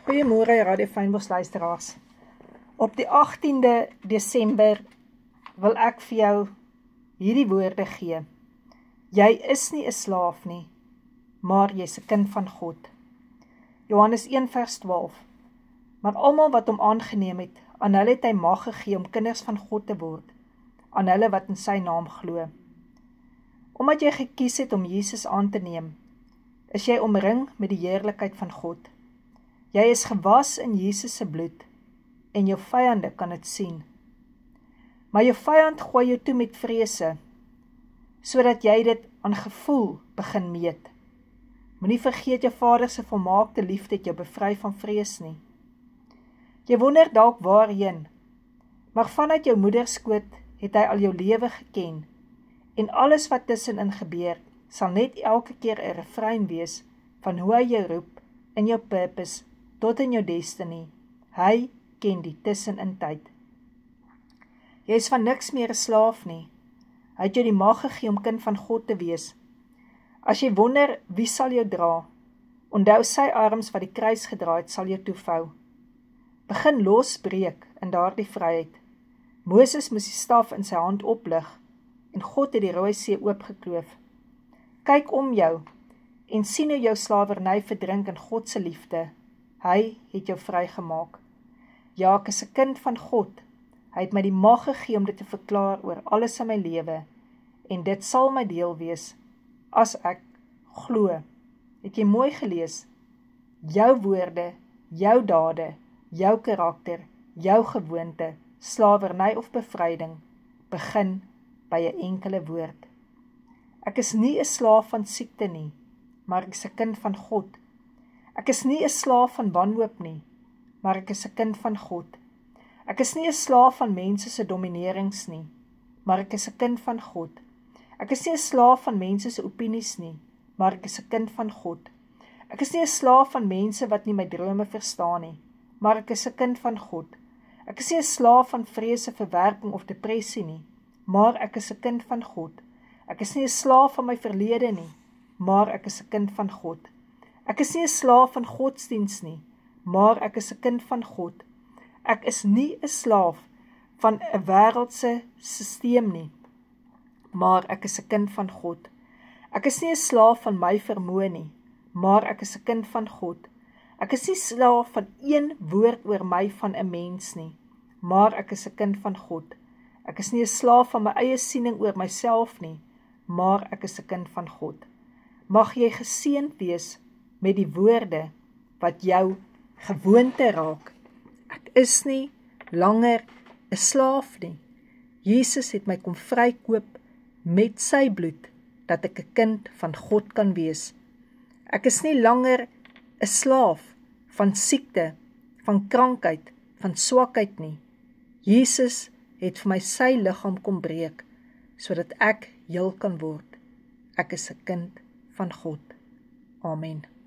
Goeiemôre Radio Fynbos luisteraars. Op die 18de Desember wil ek vir jou hierdie woorde gee. Jy is nie 'n slaaf nie, maar jy's 'n kind van God. Johannes 1 vers 12. Maar almal wat hom aangeneem het, aan hulle het hy mag gegee om kinders van God te word, aan hulle wat in sy naam glo. Omdat jy gekies het om Jesus aan te neem, is jy omring met die heerlikheid van God. Jy is gewas in Jesus se bloed en jou vyande kan dit sien. Maar jou vyand gooi jou toe met vrese, sodat jy dit aan gevoel begin meet. Moenie vergeet jou Vader se volmaakte liefde het jou bevry van vrees nie. Jy wonder dalk waarheen, maar vanuit jou moederskoot het hy al jou lewe geken en alles wat tussenin gebeur sal net elke keer 'n refrein wees van hoe hy jou roep in jou purpose tot in jou destiny. Hy ken die tussenin tyd. Jy is van niks meer 'n slaaf nie. Hy het jou die mag gegee om kind van God te wees. As jy wonder wie sal jou dra, onthou sy arms wat die kruis gedra het sal jou toevou. Begin losbreek in daardie vryheid. Moses moes die staf in sy hand oplig en God het die Rooi See oopgekloof. Kyk om jou en sien hoe jou slawerny verdrink in God se liefde. Hy het jou vrygemaak. Ja, ek is 'n kind van God. Hy het my die mag gegee om dit te verklaar oor alles in my lewe en dit sal my deel wees as ek glo. Het jy mooi gelees? Jou woorde, jou dade, jou karakter, jou gewoonte, slawerny of bevryding begin by 'n enkele woord. Ek is nie 'n slaaf van siekte nie, maar ek is 'n kind van God. Ek is nie 'n slaaf van wanhoop nie, maar ek is 'n kind van God. Ek is nie 'n slaaf van mense se dominerings nie, maar ek is 'n kind van God. Ek is nie 'n slaaf van mense se opinies nie, maar ek is 'n kind van God. Ek is nie 'n slaaf van mense wat nie my drome verstaan nie, maar ek is 'n kind van God. Ek is nie 'n slaaf van vrese, verwerping of depressie nie, maar ek is 'n kind van God. Ek is nie 'n slaaf van my verlede nie, maar ek is 'n kind van God. Ek is nie 'n slaaf van godsdiens nie, maar ek is 'n kind van God. Ek is nie 'n slaaf van 'n wêreldse sisteem nie, maar ek is 'n kind van God. Ek is nie 'n slaaf van my vermoë nie, maar ek is 'n kind van God. Ek is nie slaaf van een woord oor my van 'n mens nie, maar ek is 'n kind van God. Ek is nie 'n slaaf van my eie siening oor myself nie, maar ek is 'n kind van God. Mag jy geseënd wees met die woorde wat jou gewoonte raak. Ek is nie langer 'n slaaf nie. Jesus het my kom vrykoop met sy bloed, dat ek 'n kind van God kan wees. Ek is nie langer 'n slaaf van siekte, van krankheid, van swakheid nie. Jesus het vir my sy liggaam kom breek, sodat ek heel kan word. Ek is 'n kind van God. Amen.